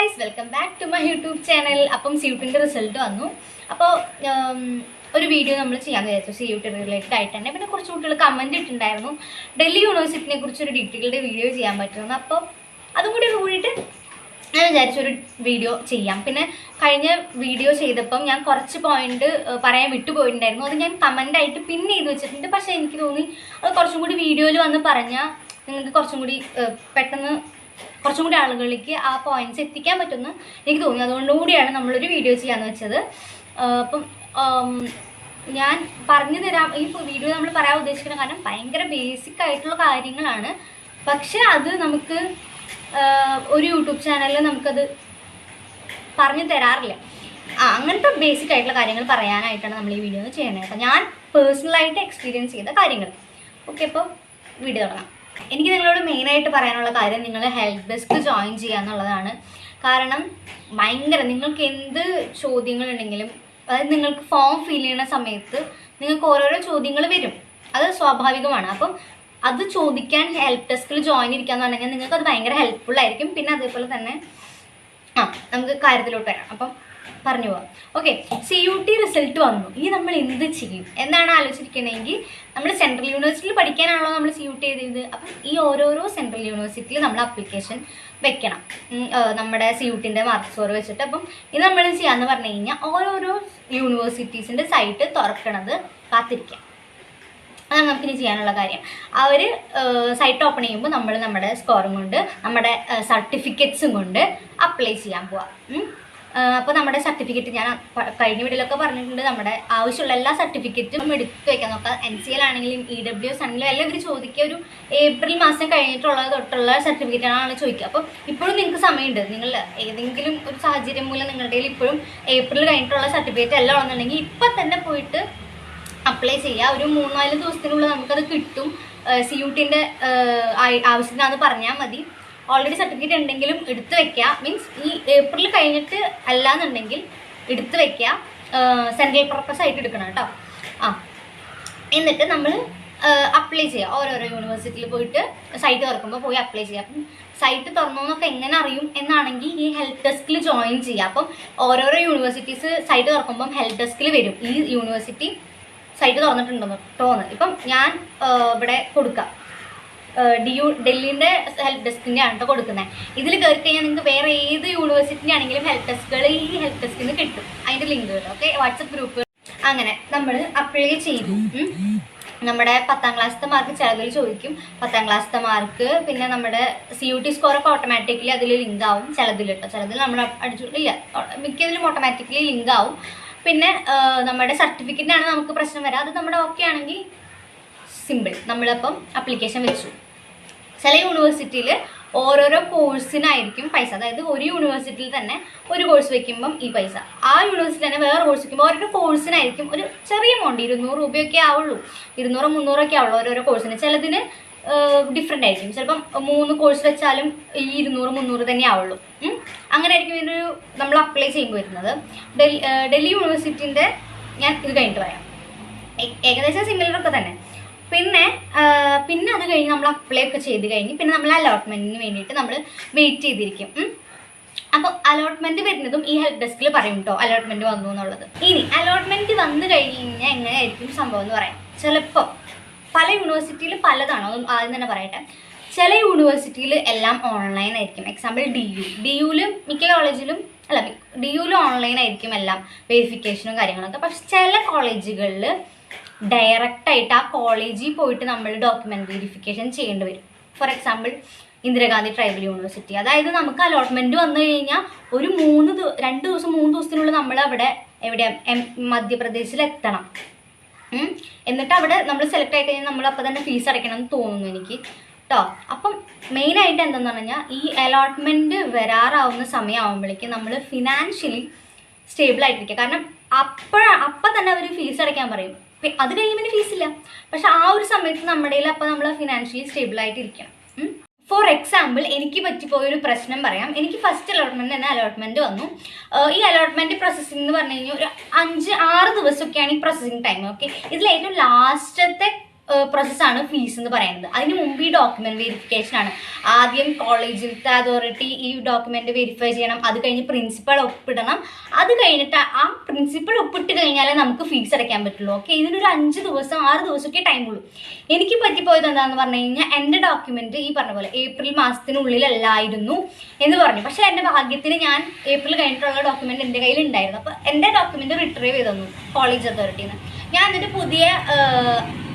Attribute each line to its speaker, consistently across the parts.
Speaker 1: Guys, welcome back to my YouTube channel. അപ്പം CUT result വന്നു. അപ്പോൾ ഒരു വീഡിയോ നമ്മൾ ചെയ്യാമെന്ന് വിചാരിച്ചു, CUT റിലേറ്റഡ് ആയിട്ട് തന്നെ. പിന്നെ കുറച്ച് കുട്ടികൾ കമൻറ്റ് ഇട്ടുണ്ടായിരുന്നു ഡൽഹി യൂണിവേഴ്സിറ്റിനെ കുറിച്ച് ഒരു ഡീറ്റെയിൽഡ് വീഡിയോ ചെയ്യാൻ പറ്റുമെന്ന്. അപ്പോൾ അതും കൂടി കൂടിയിട്ട് ഞാൻ വിചാരിച്ചൊരു വീഡിയോ ചെയ്യാം. പിന്നെ കഴിഞ്ഞ വീഡിയോ ചെയ്തപ്പം ഞാൻ കുറച്ച് പോയിന്റ് പറയാൻ വിട്ടുപോയിട്ടുണ്ടായിരുന്നു. അത് ഞാൻ കമൻ്റായിട്ട് പിൻ ചെയ്ത് വെച്ചിട്ടുണ്ട്. പക്ഷേ എനിക്ക് തോന്നി അത് കുറച്ചും കൂടി വീഡിയോയിൽ വന്ന് പറഞ്ഞാൽ നിങ്ങൾക്ക് കുറച്ചും കൂടി പെട്ടെന്ന് കുറച്ചും കൂടി ആളുകളിലേക്ക് ആ പോയിന്റ്സ് എത്തിക്കാൻ പറ്റുമെന്ന് എനിക്ക് തോന്നി. അതുകൊണ്ടുകൂടിയാണ് നമ്മളൊരു വീഡിയോ ചെയ്യാമെന്ന് വെച്ചത്. അപ്പം ഞാൻ പറഞ്ഞു തരാം. ഈ വീഡിയോ നമ്മൾ പറയാൻ ഉദ്ദേശിക്കുന്ന കാരണം ഭയങ്കര ബേസിക് ആയിട്ടുള്ള കാര്യങ്ങളാണ്. പക്ഷെ അത് നമുക്ക് ഒരു യൂട്യൂബ് ചാനലിൽ നമുക്കത് പറഞ്ഞു തരാറില്ല. അങ്ങനത്തെ ബേസിക് ആയിട്ടുള്ള കാര്യങ്ങൾ പറയാനായിട്ടാണ് നമ്മൾ ഈ വീഡിയോ ചെയ്യുന്നത്. അപ്പം ഞാൻ പേഴ്സണലായിട്ട് എക്സ്പീരിയൻസ് ചെയ്ത കാര്യങ്ങൾ. ഓക്കെ, അപ്പോൾ വീഡിയോ തുടങ്ങാം. എനിക്ക് നിങ്ങളോട് മെയിനായിട്ട് പറയാനുള്ള കാര്യം നിങ്ങൾ ഹെൽപ്പ് ഡെസ്ക് ജോയിൻ ചെയ്യുക എന്നുള്ളതാണ്. കാരണം നിങ്ങൾക്ക് എന്ത് ചോദ്യങ്ങളുണ്ടെങ്കിലും, അതായത് നിങ്ങൾക്ക് ഫോം ഫിൽ ചെയ്യുന്ന സമയത്ത് നിങ്ങൾക്ക് ഓരോരോ ചോദ്യങ്ങൾ വരും. അത് സ്വാഭാവികമാണ്. അപ്പം അത് ചോദിക്കാൻ ഹെൽപ്പ് ഡെസ്കിൽ ജോയിൻ ഇരിക്കാന്ന് പറഞ്ഞാൽ നിങ്ങൾക്ക് അത് ഭയങ്കര ഹെൽപ്ഫുൾ ആയിരിക്കും. പിന്നെ അതേപോലെ തന്നെ നമുക്ക് കാര്യത്തിലോട്ട് വരാം. അപ്പം പറഞ്ഞു പോവാം. ഓക്കെ, CUT റിസൾട്ട് വന്നു. ഇനി നമ്മൾ എന്ത് ചെയ്യും എന്നാണ് ആലോചിച്ചിരിക്കണമെങ്കിൽ, നമ്മൾ സെൻട്രൽ യൂണിവേഴ്സിറ്റിയിൽ പഠിക്കാനാണല്ലോ നമ്മൾ CUT ചെയ്തത്. അപ്പം ഈ ഓരോരോ സെൻട്രൽ യൂണിവേഴ്സിറ്റിയിൽ നമ്മൾ അപ്ലിക്കേഷൻ വെക്കണം, നമ്മുടെ CUTൻ്റെ മാർക്ക് സ്കോർ വെച്ചിട്ട്. അപ്പം ഇത് നമ്മൾ ചെയ്യാമെന്ന് പറഞ്ഞു കഴിഞ്ഞാൽ ഓരോരോ യൂണിവേഴ്സിറ്റീസിൻ്റെ സൈറ്റ് തുറക്കണത് കാത്തിരിക്കാം. അതാണ് നമുക്കിനി ചെയ്യാനുള്ള കാര്യം. അവർ സൈറ്റ് ഓപ്പൺ ചെയ്യുമ്പോൾ നമ്മൾ നമ്മുടെ സ്കോറും കൊണ്ട് നമ്മുടെ സർട്ടിഫിക്കറ്റ്സും കൊണ്ട് അപ്ലൈ ചെയ്യാൻ പോവാം. അപ്പോൾ നമ്മുടെ സർട്ടിഫിക്കറ്റ് ഞാൻ കഴിഞ്ഞ വീഡിയോയിലൊക്കെ പറഞ്ഞിട്ടുണ്ട്. നമ്മുടെ ആവശ്യമുള്ള എല്ലാ സർട്ടിഫിക്കറ്റും എടുത്ത് വയ്ക്കാൻ നോക്കുക. NCL ആണെങ്കിലും EWS ആണെങ്കിലും എല്ലാം ഇവർ ചോദിക്കുക ഒരു ഏപ്രിൽ മാസം കഴിഞ്ഞിട്ടുള്ളത് തൊട്ടുള്ള സർട്ടിഫിക്കറ്റാണ് ചോദിക്കുക. അപ്പോൾ ഇപ്പോഴും നിങ്ങൾക്ക് സമയമുണ്ട്. നിങ്ങൾ ഏതെങ്കിലും ഒരു സാഹചര്യം മൂലം നിങ്ങളുടെ കയ്യിൽ ഇപ്പോഴും ഏപ്രിൽ കഴിഞ്ഞിട്ടുള്ള സർട്ടിഫിക്കറ്റ് എല്ലാം ഉണ്ടെന്നുണ്ടെങ്കിൽ ഇപ്പം തന്നെ പോയിട്ട് അപ്ലൈ ചെയ്യുക. ഒരു 3-4 ദിവസത്തിനുള്ളിൽ നമുക്കത് കിട്ടും. CUTൻ്റെ ആവശ്യത്തിനാന്ന് പറഞ്ഞാൽ മതി. ഓൾറെഡി സർട്ടിഫിക്കറ്റ് ഉണ്ടെങ്കിലും എടുത്ത് വെക്കുക. മീൻസ് ഈ ഏപ്രിൽ കഴിഞ്ഞിട്ട് അല്ലാന്നുണ്ടെങ്കിൽ എടുത്ത് വെക്കുക. സെൻട്രൽ പർപ്പസ് ആയിട്ട് എടുക്കണം കേട്ടോ. എന്നിട്ട് നമ്മൾ അപ്ലൈ ചെയ്യുക. ഓരോരോ യൂണിവേഴ്സിറ്റിയിൽ പോയിട്ട് സൈറ്റ് തുറക്കുമ്പോൾ പോയി അപ്ലൈ ചെയ്യുക. അപ്പം സൈറ്റ് തുറന്നോന്നൊക്കെ എങ്ങനെ അറിയും എന്നാണെങ്കിൽ ഈ ഹെൽപ്പ് ഡെസ്കിൽ ജോയിൻ ചെയ്യുക. അപ്പം ഓരോരോ യൂണിവേഴ്സിറ്റീസ് സൈറ്റ് തുറക്കുമ്പം ഹെൽപ്പ് ഡെസ്കിൽ വരും ഈ യൂണിവേഴ്സിറ്റി സൈറ്റ് തുറന്നിട്ടുണ്ടെന്ന് ടോന്ന്. ഇപ്പം ഞാൻ ഇവിടെ കൊടുക്കാം, ഡൽഹിൻ്റെ ഹെൽപ്പ് ഡെസ്കിൻ്റെ ആണ് കൊടുക്കുന്നത്. ഇതിൽ കയറി കഴിഞ്ഞാൽ നിങ്ങൾക്ക് വേറെ ഏത് യൂണിവേഴ്സിറ്റിൻ്റെ ആണെങ്കിലും ഹെൽപ്പ് ഡെസ്കുകൾ ഈ ഹെൽപ്പ് ഡെസ്കിൽ നിന്ന് കിട്ടും. അതിൻ്റെ ലിങ്കുകൾ ഓക്കെ, വാട്സപ്പ് ഗ്രൂപ്പ്. അങ്ങനെ നമ്മൾ അപ്ലൈ ചെയ്തു. നമ്മുടെ 10ാം ക്ലാസ്സിലത്തെ മാർക്ക് ചിലതിൽ ചോദിക്കും. 10ാം ക്ലാസ്സിലത്തെ മാർക്ക്, പിന്നെ നമ്മുടെ CUT സ്കോറൊക്കെ ഓട്ടോമാറ്റിക്കലി അതിൽ ലിങ്ക് ആവും. ചിലതിൽ കേട്ടോ, ചിലതിൽ നമ്മൾ അടിച്ചിട്ടില്ല, മിക്കതിലും ഓട്ടോമാറ്റിക്കലി ലിങ്ക് ആവും. പിന്നെ നമ്മുടെ സർട്ടിഫിക്കറ്റിനാണ് നമുക്ക് പ്രശ്നം വരാം. അത് നമ്മുടെ ഓക്കെ ആണെങ്കിൽ സിമ്പിൾ, നമ്മളപ്പം അപ്ലിക്കേഷൻ വെച്ചു. ചില യൂണിവേഴ്സിറ്റിയിൽ ഓരോരോ കോഴ്സിനായിരിക്കും പൈസ. അതായത് ഒരു യൂണിവേഴ്സിറ്റിയിൽ തന്നെ ഒരു കോഴ്സ് വെക്കുമ്പം ഈ പൈസ, ആ യൂണിവേഴ്സിറ്റി തന്നെ വേറെ കോഴ്സ് വെക്കുമ്പോൾ ഓരോരോ കോഴ്സിനായിരിക്കും ഒരു ചെറിയ എമൗണ്ട്, 200 രൂപയൊക്കെ ആവുള്ളൂ, 200-300 ഒക്കെ ആവുള്ളൂ ഓരോരോ കോഴ്സിന്. ചിലതിന് ഡിഫറെൻ്റ് ആയിരിക്കും. ചിലപ്പം 3 കോഴ്സ് വെച്ചാലും ഈ 200-300 തന്നെ ആവുള്ളൂ. അങ്ങനെ ആയിരിക്കും ഇതൊരു നമ്മൾ അപ്ലൈ ചെയ്യുമ്പോൾ വരുന്നത്. ഡൽഹി യൂണിവേഴ്സിറ്റിൻ്റെ ഞാൻ ഇത് കഴിഞ്ഞിട്ട് പറയാം. ഏകദേശം സിമിലറൊക്കെ തന്നെ. പിന്നെ അത് കഴിഞ്ഞ് നമ്മൾ അപ്ലൈ ഒക്കെ ചെയ്ത് കഴിഞ്ഞ് പിന്നെ നമ്മൾ അലോട്ട്മെൻറ്റിന് വേണ്ടിയിട്ട് നമ്മൾ വെയിറ്റ് ചെയ്തിരിക്കും. അപ്പോൾ അലോട്ട്മെൻറ്റ് വരുന്നതും ഈ ഹെൽപ്പ് ഡെസ്കിൽ പറയും കേട്ടോ, അലോട്ട്മെൻറ്റ് വന്നു എന്നുള്ളത്. ഇനി അലോട്ട്മെൻറ്റ് വന്നു കഴിഞ്ഞ് കഴിഞ്ഞാൽ എങ്ങനെയായിരിക്കും സംഭവം എന്ന് പറയാം. ചിലപ്പോൾ പല യൂണിവേഴ്സിറ്റിയിൽ പലതാണോ, അതും ആദ്യം തന്നെ പറയട്ടെ. ചില യൂണിവേഴ്സിറ്റിയിൽ എല്ലാം ഓൺലൈൻ ആയിരിക്കും. എക്സാമ്പിൾ DUയിൽ മിക്ക കോളേജിലും DUയിൽ ഓൺലൈൻ ആയിരിക്കും എല്ലാം, വെരിഫിക്കേഷനും കാര്യങ്ങളൊക്കെ. പക്ഷെ ചില കോളേജുകളിൽ ഡയറക്റ്റായിട്ട് ആ കോളേജിൽ പോയിട്ട് നമ്മൾ ഡോക്യുമെൻ്റ് വെരിഫിക്കേഷൻ ചെയ്യേണ്ടി വരും. For example Indira Gandhi tribal university. അതായത് നമുക്ക് അലോട്ട്മെൻറ്റ് വന്നു കഴിഞ്ഞാൽ ഒരു 3 ദിവസത്തിനുള്ളിൽ നമ്മൾ അവിടെ മധ്യപ്രദേശിൽ എത്തണം. എന്നിട്ട് അവിടെ നമ്മൾ സെലക്ട് ആയി കഴിഞ്ഞാൽ നമ്മൾ അപ്പോൾ തന്നെ ഫീസ് അടയ്ക്കണം എന്ന് തോന്നുന്നു എനിക്ക് കേട്ടോ. അപ്പം മെയിനായിട്ട് എന്താണെന്ന് പറഞ്ഞാൽ ഈ അലോട്ട്മെൻറ്റ് വരാറാവുന്ന സമയമാകുമ്പോഴേക്കും നമ്മൾ ഫിനാൻഷ്യലി സ്റ്റേബിൾ ആയിട്ടിരിക്കുക. കാരണം അപ്പം തന്നെ അവർ ഫീസ് അടയ്ക്കാൻ പറയും. അത് കഴിയുമ്പോൾ ഫീസില്ല. പക്ഷെ ആ ഒരു സമയത്ത് നമ്മുടെ കയ്യിൽ അപ്പോൾ നമ്മൾ ഫിനാൻഷ്യലി സ്റ്റേബിൾ ആയിട്ടിരിക്കണം. ഫോർ എക്സാമ്പിൾ എനിക്ക് പറ്റിപ്പോയൊരു പ്രശ്നം പറയാം. എനിക്ക് ഫസ്റ്റ് അലോട്ട്മെൻറ്റ് തന്നെ അലോട്ട്മെൻറ്റ് വന്നു. ഈ അലോട്ട്മെൻറ്റ് പ്രോസസ്സിംഗ് എന്ന് പറഞ്ഞു കഴിഞ്ഞാൽ ഒരു 5-6 ദിവസമൊക്കെയാണ് ഈ പ്രോസസ്സിംഗ് ടൈം. ഓക്കെ, ഇതിൽ ഏറ്റവും ലാസ്റ്റത്തെ പ്രോസസ്സാണ് ഫീസ് എന്ന് പറയുന്നത്. അതിന് മുമ്പ് ഈ ഡോക്യുമെന്റ് വെരിഫിക്കേഷൻ ആണ്. ആദ്യം കോളേജിലത്തെ അതോറിറ്റി ഈ ഡോക്യുമെന്റ് വെരിഫൈ ചെയ്യണം, അത് കഴിഞ്ഞ് പ്രിൻസിപ്പൾ ഒപ്പിടണം, അത് കഴിഞ്ഞിട്ട് ആ പ്രിൻസിപ്പൾ ഒപ്പിട്ട് കഴിഞ്ഞാലേ നമുക്ക് ഫീസ് അടയ്ക്കാൻ പറ്റുള്ളൂ. ഓക്കെ, ഇതിനൊരു 5 ദിവസം 6 ദിവസമൊക്കെ ടൈമുള്ളൂ. എനിക്ക് പറ്റിപ്പോയത് എന്താണെന്ന് പറഞ്ഞു കഴിഞ്ഞാൽ എൻ്റെ ഡോക്യുമെന്റ് ഈ പറഞ്ഞ പോലെ ഏപ്രിൽ മാസത്തിനുള്ളിലല്ലായിരുന്നു എന്ന് പറഞ്ഞു. പക്ഷെ എൻ്റെ ഭാഗ്യത്തിന് ഞാൻ ഏപ്രിൽ കഴിഞ്ഞിട്ടുള്ള ഡോക്യുമെന്റ് എൻ്റെ കയ്യിൽ ഉണ്ടായിരുന്നു. അപ്പോൾ എൻ്റെ ഡോക്യുമെന്റ് റിട്രീവ് ചെയ്ത് തന്നു കോളേജ് അതോറിറ്റിയിൽ നിന്ന്. ഞാൻ എന്നിട്ട് പുതിയ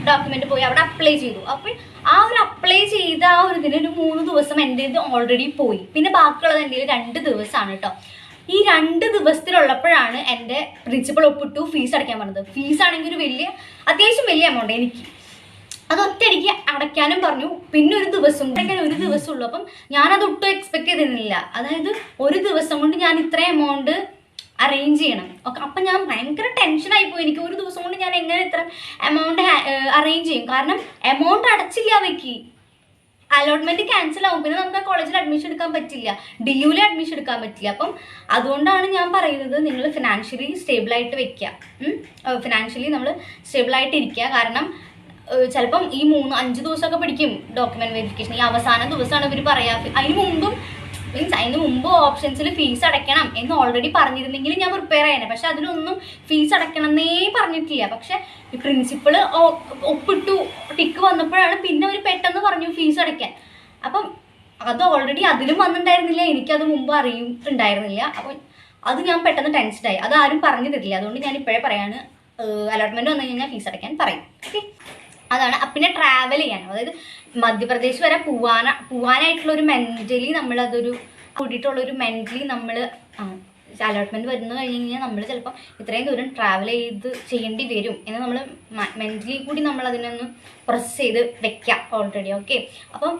Speaker 1: ഡോക്യുമെന്റ് പോയി അവിടെ അപ്ലൈ ചെയ്തു. അപ്പോൾ ആ ഒരു അപ്ലൈ ചെയ്ത ആ ഒരു ഇതിന് ഒരു 3 ദിവസം എൻ്റെ ഇത് ഓൾറെഡി പോയി. പിന്നെ ബാക്കിയുള്ളത് എൻ്റെ 2 ദിവസമാണ് കേട്ടോ. ഈ 2 ദിവസത്തിലുള്ളപ്പോഴാണ് എൻ്റെ പ്രിൻസിപ്പൾ ഒപ്പിട്ടു ഫീസ് അടയ്ക്കാൻ പറഞ്ഞത്. ഫീസ് ആണെങ്കിൽ ഒരു അത്യാവശ്യം വലിയ എമൗണ്ട് എനിക്ക് അത് ഒറ്റയടിക്ക് അടയ്ക്കാനും പറഞ്ഞു. പിന്നെ ഒരു ദിവസം ഉള്ളൂ. അപ്പം ഞാനത് ഒട്ടും എക്സ്പെക്ട് ചെയ്തിരുന്നില്ല. അതായത് ഒരു ദിവസം കൊണ്ട് ഞാൻ ഇത്രയും എമൗണ്ട് അറേഞ്ച് ചെയ്യണം. ഓക്കെ, അപ്പം ഞാൻ ഭയങ്കര ടെൻഷനായി പോയി. എനിക്ക് ഒരു ദിവസം കൊണ്ട് ഞാൻ എങ്ങനെ ഇത്ര എമൗണ്ട് അറേഞ്ച് ചെയ്യും? കാരണം എമൗണ്ട് അടച്ചില്ല അവയ്ക്ക്, അലോട്ട്മെന്റ് ക്യാൻസൽ ആവും. പിന്നെ നമുക്ക് ആ കോളേജിൽ അഡ്മിഷൻ എടുക്കാൻ പറ്റില്ല, DUയിൽ അഡ്മിഷൻ എടുക്കാൻ പറ്റില്ല. അപ്പം അതുകൊണ്ടാണ് ഞാൻ പറയുന്നത്, നിങ്ങൾ ഫിനാൻഷ്യലി സ്റ്റേബിളായിട്ട് വെക്കുക. ഫിനാൻഷ്യലി നമ്മൾ സ്റ്റേബിളായിട്ട് ഇരിക്കുക. കാരണം ചിലപ്പം ഈ 3-5 ദിവസമൊക്കെ പിടിക്കും ഡോക്യുമെന്റ് വെരിഫിക്കേഷൻ. ഈ അവസാന ദിവസമാണ് ഇവർ പറയാ. അതിന് മുമ്പ് ഓപ്ഷൻസിൽ ഫീസ് അടയ്ക്കണം എന്ന് ഓൾറെഡി പറഞ്ഞിരുന്നെങ്കിൽ ഞാൻ പ്രിപ്പയർ ചെയ്യണേ. പക്ഷെ അതിലൊന്നും ഫീസ് അടയ്ക്കണമെന്നേ പറഞ്ഞിട്ടില്ല. പക്ഷെ ഈ പ്രിൻസിപ്പൾ ഒപ്പിട്ടു ടിക്ക് വന്നപ്പോഴാണ് പിന്നെ അവർ പെട്ടെന്ന് പറഞ്ഞു ഫീസ് അടയ്ക്കാൻ. അപ്പം അത് ഓൾറെഡി അതിലും വന്നിട്ടുണ്ടായിരുന്നില്ല, എനിക്കത് മുമ്പ് അറിയുന്നുണ്ടായിരുന്നില്ല. അപ്പം അത് ഞാൻ പെട്ടെന്ന് ടെൻഷനായി. അത് ആരും പറഞ്ഞു തരില്ല. അതുകൊണ്ട് ഞാൻ ഇപ്പോഴേ പറയാണ്, അലോട്ട്മെന്റ് വന്നു കഴിഞ്ഞാൽ ഫീസ് അടയ്ക്കാൻ പറയും. ഓക്കെ, അതാണ്. പിന്നെ ട്രാവൽ ചെയ്യാൻ, അതായത് മധ്യപ്രദേശ് വരെ പോവാനായിട്ടുള്ളൊരു മെന്റലി നമ്മളതൊരു കൂടിയിട്ടുള്ളൊരു മെന്റലി നമ്മൾ അലോട്ട്മെന്റ് വരുന്നു കഴിഞ്ഞ് കഴിഞ്ഞാൽ നമ്മൾ ചിലപ്പോൾ ഇത്രയും ദൂരം ട്രാവൽ ചെയ്യേണ്ടി വരും എന്ന് നമ്മൾ മെന്റലി കൂടി നമ്മൾ അതിനൊന്ന് പ്രോസസ് ചെയ്ത് വെക്കാം ഓൾറെഡി. ഓക്കെ, അപ്പം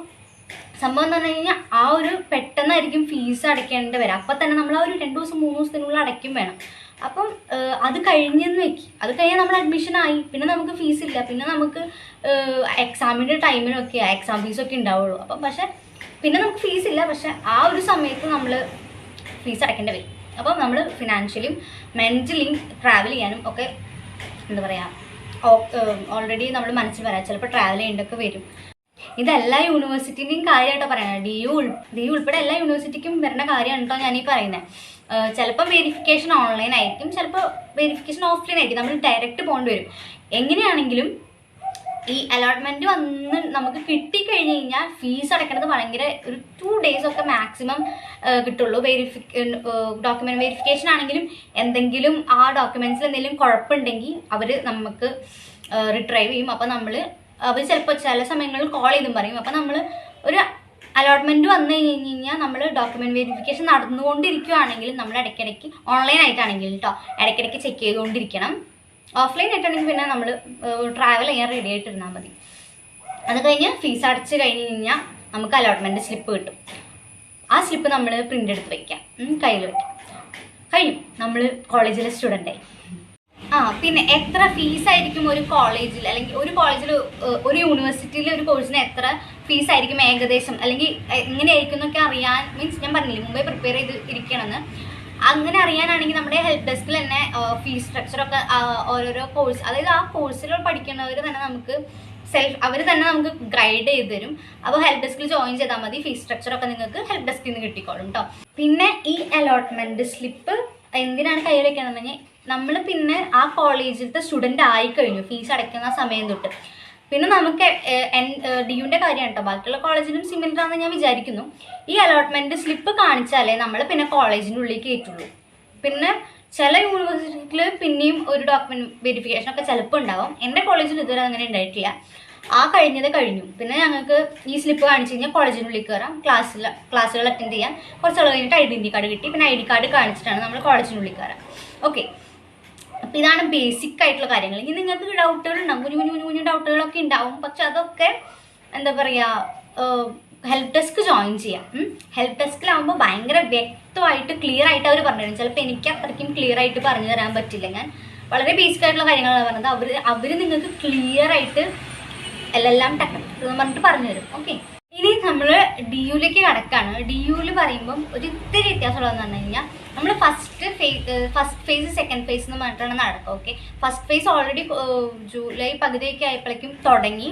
Speaker 1: സംഭവം എന്ന് പറഞ്ഞു കഴിഞ്ഞാൽ ആ ഒരു പെട്ടെന്നായിരിക്കും ഫീസ് അടയ്ക്കേണ്ടി വരാം. അപ്പം തന്നെ നമ്മൾ ആ ഒരു 2 ദിവസം 3 ദിവസത്തിനുള്ളിൽ അടയ്ക്കും വേണം. അപ്പം അത് കഴിഞ്ഞെന്ന് വെക്കി, അത് കഴിഞ്ഞാൽ നമ്മൾ അഡ്മിഷൻ ആയി, പിന്നെ നമുക്ക് ഫീസ് ഇല്ല. പിന്നെ നമുക്ക് എക്സാമിൻ്റെ ടൈമിനൊക്കെ എക്സാം ഫീസൊക്കെ ഉണ്ടാവുള്ളൂ. അപ്പം പക്ഷെ പിന്നെ നമുക്ക് ഫീസ് ഇല്ല. പക്ഷെ ആ ഒരു സമയത്ത് നമ്മൾ ഫീസ് അടയ്ക്കേണ്ടി വരും. അപ്പം നമ്മൾ ഫിനാൻഷ്യലിയും മെൻ്റലിയും ട്രാവൽ ചെയ്യാനും ഒക്കെ എന്താ പറയുക ഓൾറെഡി നമ്മൾ മനസ്സിൽ വരാം. ചിലപ്പോൾ ട്രാവൽ ചെയ്യേണ്ടതൊക്കെ വരും. ഇതെല്ലാ യൂണിവേഴ്സിറ്റിൻ്റെയും കാര്യമായിട്ടോ പറയുന്നത്. DU ഉൾപ്പെടെ എല്ലാ യൂണിവേഴ്സിറ്റിക്കും വരുന്ന കാര്യമാണ് കേട്ടോ ഞാനീ പറയുന്നത്. ചിലപ്പോൾ വെരിഫിക്കേഷൻ ഓൺലൈൻ ആയിരിക്കും, ചിലപ്പോൾ വെരിഫിക്കേഷൻ ഓഫ്ലൈൻ ആയിരിക്കും. നമ്മൾ ഡയറക്റ്റ് പോകേണ്ടി വരും. എങ്ങനെയാണെങ്കിലും ഈ അലോട്ട്മെന്റ് വന്ന് നമുക്ക് കിട്ടിക്കഴിഞ്ഞ് കഴിഞ്ഞാൽ ഫീസ് അടയ്ക്കുന്നത് ഭയങ്കര ഒരു 2 days ഒക്കെ മാക്സിമം കിട്ടുള്ളൂ. ഡോക്യുമെന്റ് വെരിഫിക്കേഷൻ ആണെങ്കിലും എന്തെങ്കിലും ആ ഡോക്യുമെന്റ്സിൽ എന്തെങ്കിലും കുഴപ്പമുണ്ടെങ്കിൽ അവർ നമുക്ക് റിട്രൈവ് ചെയ്യും. അപ്പം അവർ ചിലപ്പോൾ ചില സമയങ്ങളിൽ കോൾ ചെയ്തും പറയും. അപ്പം നമ്മൾ ഒരു അലോട്ട്മെന്റ് വന്നു കഴിഞ്ഞ് കഴിഞ്ഞാൽ നമ്മൾ ഡോക്യുമെന്റ് വെരിഫിക്കേഷൻ നടന്നുകൊണ്ടിരിക്കുകയാണെങ്കിൽ നമ്മൾ ഇടയ്ക്കിടയ്ക്ക് ഓൺലൈൻ ആയിട്ടാണെങ്കിൽ കേട്ടോ ഇടയ്ക്കിടയ്ക്ക് ചെക്ക് ചെയ്തുകൊണ്ടിരിക്കണം. ഓഫ്ലൈൻ ആയിട്ടാണെങ്കിൽ പിന്നെ നമ്മൾ ട്രാവൽ ചെയ്യാൻ റെഡി ആയിട്ടിരുന്നാൽ മതി. അത് കഴിഞ്ഞ് ഫീസ് അടച്ച് കഴിഞ്ഞ് കഴിഞ്ഞാൽ നമുക്ക് അലോട്ട്മെന്റ് സ്ലിപ്പ് കിട്ടും. ആ സ്ലിപ്പ് നമ്മൾ പ്രിന്റ് എടുത്ത് വയ്ക്കാം, കയ്യിൽ വയ്ക്കാം. കഴിയും, നമ്മൾ കോളേജിലെ സ്റ്റുഡൻ്റായി. പിന്നെ എത്ര ഫീസ് ആയിരിക്കും ഒരു കോളേജിൽ, അല്ലെങ്കിൽ ഒരു കോളേജിൽ ഒരു യൂണിവേഴ്സിറ്റിയിൽ ഒരു കോഴ്സിന് എത്ര ഫീസ് ആയിരിക്കും ഏകദേശം, അല്ലെങ്കിൽ എങ്ങനെയായിരിക്കും എന്നൊക്കെ അറിയാൻ ഞാൻ പറഞ്ഞില്ലേ മുമ്പേ പ്രിപ്പയർ ചെയ്ത് ഇരിക്കണമെന്ന്. അങ്ങനെ അറിയാനാണെങ്കിൽ നമ്മുടെ ഹെൽപ്പ് ഡെസ്കിൽ തന്നെ ഫീസ് സ്ട്രക്ചറൊക്കെ ഓരോരോ കോഴ്സ്, അതായത് ആ കോഴ്സിൽ പഠിക്കുന്നവർ തന്നെ നമുക്ക് അവർ തന്നെ നമുക്ക് ഗൈഡ് ചെയ്ത് തരും. അപ്പോൾ ഹെൽപ്പ് ഡെസ്കിൽ ജോയിൻ ചെയ്താൽ മതി. ഫീസ് സ്ട്രക്ചറൊക്കെ നിങ്ങൾക്ക് ഹെൽപ്പ് ഡെസ്കിൽ നിന്ന് കിട്ടിക്കോളും കേട്ടോ. പിന്നെ ഈ അലോട്ട്മെന്റ് സ്ലിപ്പ് എന്തിനാണ് കയ്യിൽ വെക്കണമെന്ന് പറഞ്ഞാൽ നമ്മൾ പിന്നെ ആ കോളേജിലത്തെ സ്റ്റുഡൻ്റ് ആയിക്കഴിഞ്ഞു ഫീസ് അടയ്ക്കുന്ന സമയം തൊട്ട് പിന്നെ നമുക്ക് DUൻ്റെ കാര്യമാണ് കേട്ടോ, ബാക്കിയുള്ള കോളേജിനും സിമിലർ ആണെന്ന് ഞാൻ വിചാരിക്കുന്നു. ഈ അലോട്ട്മെന്റ് സ്ലിപ്പ് കാണിച്ചാലേ നമ്മൾ പിന്നെ കോളേജിൻ്റെ ഉള്ളിൽ കയറ്റുള്ളൂ. പിന്നെ ചില യൂണിവേഴ്സിറ്റിയിൽ പിന്നെയും ഒരു ഡോക്യുമെന്റ് വെരിഫിക്കേഷൻ ഒക്കെ ചിലപ്പോൾ ഉണ്ടാവും. എൻ്റെ കോളേജിൽ ഇതുവരെ അങ്ങനെ ഉണ്ടായിട്ടില്ല. ആ കഴിഞ്ഞത് കഴിഞ്ഞു. പിന്നെ ഞങ്ങൾക്ക് ഈ സ്ലിപ്പ് കാണിച്ചു കഴിഞ്ഞാൽ കോളേജിനുള്ളിൽ കയറാം, ക്ലാസ്സുകൾ അറ്റൻഡ് ചെയ്യാം. കുറച്ച് നാൾ കഴിഞ്ഞിട്ട് ഐഡൻറ്റി കാർഡ് കിട്ടി. പിന്നെ ID കാർഡ് കാണിച്ചിട്ടാണ് നമ്മൾ കോളേജിനുള്ളിൽ കയറാം. ഓക്കെ, അപ്പം ഇതാണ് ബേസിക് ആയിട്ടുള്ള കാര്യങ്ങൾ. ഇനി നിങ്ങൾക്ക് ഡൗട്ടുകൾ ഉണ്ടാവും, കുഞ്ഞു ഡൗട്ടുകളൊക്കെ ഉണ്ടാവും. പക്ഷെ അതൊക്കെ എന്താ പറയുക, ഹെൽപ്പ് ഡെസ്ക് ജോയിൻ ചെയ്യാം. ഹെൽപ്പ് ഡെസ്കിലാകുമ്പോൾ ഭയങ്കര വ്യക്തമായിട്ട് ക്ലിയർ ആയിട്ട് അവർ പറഞ്ഞു തരും. ചിലപ്പോൾ എനിക്ക് അത്രയ്ക്കും ക്ലിയർ ആയിട്ട് പറഞ്ഞു തരാൻ പറ്റില്ല. ഞാൻ വളരെ ബേസിക് ആയിട്ടുള്ള കാര്യങ്ങളാണ് പറഞ്ഞത്. അവർ നിങ്ങൾക്ക് ക്ലിയർ ആയിട്ട് എല്ലാം പറഞ്ഞിട്ട് പറഞ്ഞു തരും. ഓക്കെ, ഇനി നമ്മൾ ഡി യുയിലേക്ക് കടക്കാണ്. ഡി യുയിൽ പറയുമ്പം ഒരു ഇത്തിരി വ്യത്യാസമുള്ളതെന്ന് പറഞ്ഞു കഴിഞ്ഞാൽ നമ്മൾ ഫസ്റ്റ് ഫേസ് സെക്കൻഡ് ഫേസ് എന്ന് പറഞ്ഞിട്ടാണ് നടക്കുക. Okay, first phase already July പകുതിയൊക്കെ ആയപ്പോഴേക്കും തുടങ്ങി.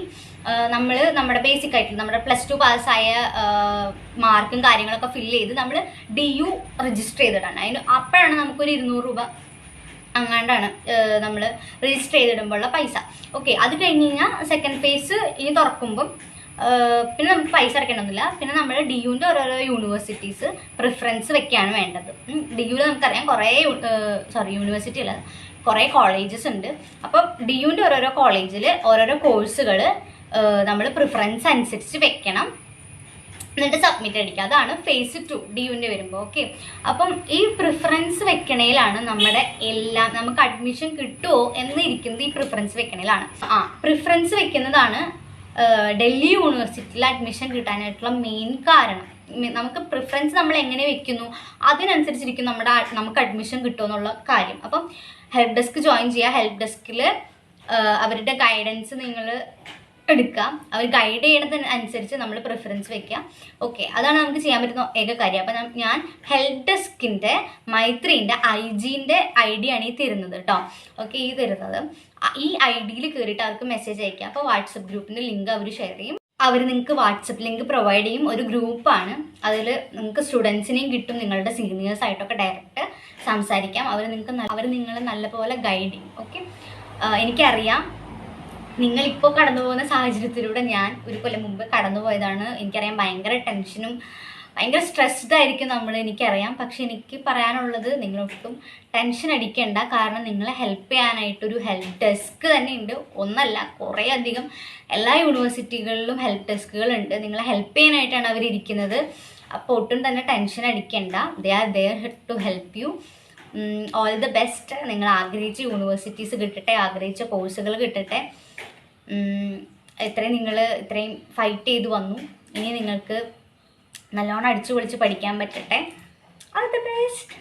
Speaker 1: നമ്മൾ നമ്മുടെ ബേസിക് ആയിട്ട് നമ്മുടെ +2 പാസ്സായ മാർക്കും കാര്യങ്ങളൊക്കെ ഫില്ല് ചെയ്ത് നമ്മൾ ഡി യു രജിസ്റ്റർ ചെയ്തിട്ടാണ്. അപ്പോഴാണ് നമുക്കൊരു 200 രൂപ അങ്ങാണ്ടാണ് നമ്മൾ രജിസ്റ്റർ ചെയ്തിടുമ്പോഴുള്ള പൈസ. ഓക്കെ, അത് കഴിഞ്ഞ് കഴിഞ്ഞാൽ സെക്കൻഡ് ഫേസ് ഇനി തുറക്കുമ്പം പിന്നെ നമുക്ക് പൈസ അടയ്ക്കണമെന്നില്ല. പിന്നെ നമ്മൾ ഡി യുവിൻ്റെ ഓരോരോ യൂണിവേഴ്സിറ്റീസ് പ്രിഫറൻസ് വെക്കുകയാണ് വേണ്ടത്. ഡി യുവിൽ നമുക്കറിയാം യൂണിവേഴ്സിറ്റി അല്ല, കുറേ കോളേജസ് ഉണ്ട്. അപ്പം ഡി യുവിൻ്റെ ഓരോരോ കോളേജിൽ ഓരോരോ കോഴ്സുകൾ നമ്മൾ പ്രിഫറൻസ് അനുസരിച്ച് വെക്കണം, എന്നിട്ട് സബ്മിറ്റ് അടിക്കുക. അതാണ് ഫേസ് 2 ഡി യുവിൻ്റെ വരുമ്പോൾ. ഓക്കെ, അപ്പം ഈ പ്രിഫറൻസ് വെക്കണേലാണ് നമ്മുടെ എല്ലാം, നമുക്ക് അഡ്മിഷൻ കിട്ടുമോ എന്നിരിക്കുന്നത് ഈ പ്രിഫറൻസ് വെക്കണേലാണ്. പ്രിഫറൻസ് വെക്കുന്നതാണ് ഡൽഹി യൂണിവേഴ്സിറ്റിയിൽ അഡ്മിഷൻ കിട്ടാനായിട്ടുള്ള മെയിൻ കാരണം. നമുക്ക് പ്രിഫറൻസ് നമ്മൾ എങ്ങനെ വെക്കുന്നു അതിനനുസരിച്ചിരിക്കും നമുക്ക് അഡ്മിഷൻ കിട്ടുമെന്നുള്ള കാര്യം. അപ്പം ഹെൽപ്പ് ഡെസ്ക് ജോയിൻ ചെയ്യുക. ഹെൽപ്പ് ഡെസ്കിൽ അവരുടെ ഗൈഡൻസ് നിങ്ങൾ എടുക്കുക. അവർ ഗൈഡ് ചെയ്യണതിന് അനുസരിച്ച് നമ്മൾ പ്രിഫറൻസ് വെക്കുക. ഓക്കെ, അതാണ് നമുക്ക് ചെയ്യാൻ പറ്റുന്ന ഏക കാര്യം. അപ്പം ഞാൻ ഹെൽപ്പ് ഡെസ്കിൻ്റെ മൈത്രീൻ്റെ IG-ൻ്റെ ID ആണ് ഈ തരുന്നത് കേട്ടോ. ഓക്കെ, ഈ തരുന്നത് ഈ ID-യിൽ കയറിയിട്ട് അവർക്ക് മെസ്സേജ് അയക്കുക. അപ്പോൾ വാട്സപ്പ് ഗ്രൂപ്പിൻ്റെ ലിങ്ക് അവർ ഷെയർ ചെയ്യും. അവർ നിങ്ങൾക്ക് വാട്സപ്പ് ലിങ്ക് പ്രൊവൈഡ് ചെയ്യും. ഒരു ഗ്രൂപ്പാണ്, അതിൽ നിങ്ങൾക്ക് സ്റ്റുഡൻസിനെയും കിട്ടും, നിങ്ങളുടെ സീനിയേഴ്സായിട്ടൊക്കെ ഡയറക്റ്റ് സംസാരിക്കാം. അവർ നിങ്ങളെ നല്ലപോലെ ഗൈഡ് ചെയ്യും. ഓക്കെ, എനിക്കറിയാം നിങ്ങളിപ്പോൾ കടന്നു പോകുന്ന സാഹചര്യത്തിലൂടെ ഞാൻ ഒരു കൊല്ലം മുമ്പ് കടന്നു പോയതാണ്. എനിക്കറിയാം ഭയങ്കര ടെൻഷനും ഭയങ്കര സ്ട്രെസ്ഡ് ആയിരിക്കും നമ്മൾ, എനിക്കറിയാം. പക്ഷെ എനിക്ക് പറയാനുള്ളത് നിങ്ങളൊട്ടും ടെൻഷൻ അടിക്കേണ്ട. കാരണം നിങ്ങളെ ഹെൽപ്പ് ചെയ്യാനായിട്ടൊരു ഹെൽപ്പ് ഡെസ്ക് തന്നെ ഉണ്ട്. ഒന്നല്ല, കുറേ അധികം എല്ലാ യൂണിവേഴ്സിറ്റികളിലും ഹെൽപ്പ് ഡെസ്കുകളുണ്ട്. നിങ്ങളെ ഹെൽപ്പ് ചെയ്യാനായിട്ടാണ് അവരിയ്ക്കുന്നത്. അപ്പോൾ ഒട്ടും തന്നെ ടെൻഷൻ അടിക്കേണ്ട. They are there to help you. All the best. നിങ്ങൾ ആഗ്രഹിച്ച യൂണിവേഴ്സിറ്റീസ് കിട്ടട്ടെ, ആഗ്രഹിച്ച കോഴ്സുകൾ കിട്ടട്ടെ. ഇത്രയും ഫൈറ്റ് ചെയ്ത് വന്നു. ഇനി നിങ്ങൾക്ക് നല്ലോണം അടിച്ചു പൊളിച്ച് പഠിക്കാൻ പറ്റട്ടെ. All the best.